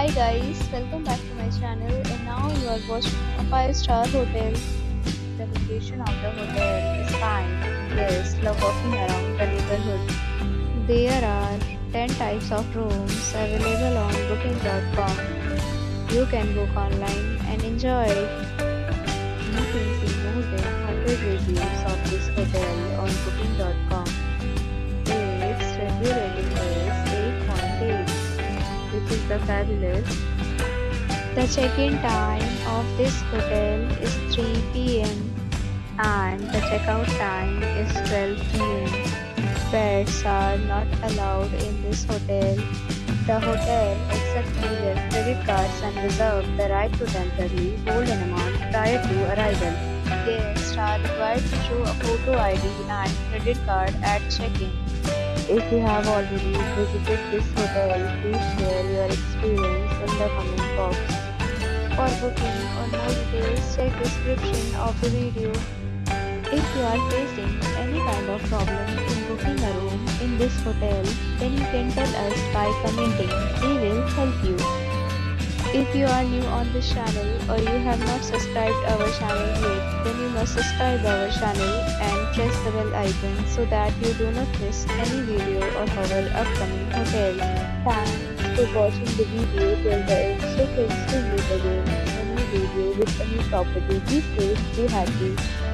Hi guys, welcome back to my channel and now you are watching a 5-star hotel. The location of the hotel is fine. Guests love walking around the neighborhood. There are 10 types of rooms available on booking.com. You can book online and enjoy it. You can see more than 100 reviews of this hotel on booking.com. Its review rating is 8.8, which is the fabulous. The check-in time of this hotel is 3 p.m. and the checkout time is 12 p.m. Pets are not allowed in this hotel. The hotel accepts major credit cards and reserves the right to temporarily hold an amount prior to arrival. Guests are required to show a photo ID and credit card at check-in. If you have already visited this hotel, please share your experience in the comment box. For booking or more details, check description of the video. If you are facing any kind of problem in booking a room in this hotel, then you can tell us by commenting. We will help you. If you are new on this channel or you have not subscribed our channel yet, then you must subscribe our channel and press the bell icon so that you do not miss any video of our upcoming hotels. Thanks for watching the video till the end. So friends, to meet again in a new video with a new property. Be safe, be happy.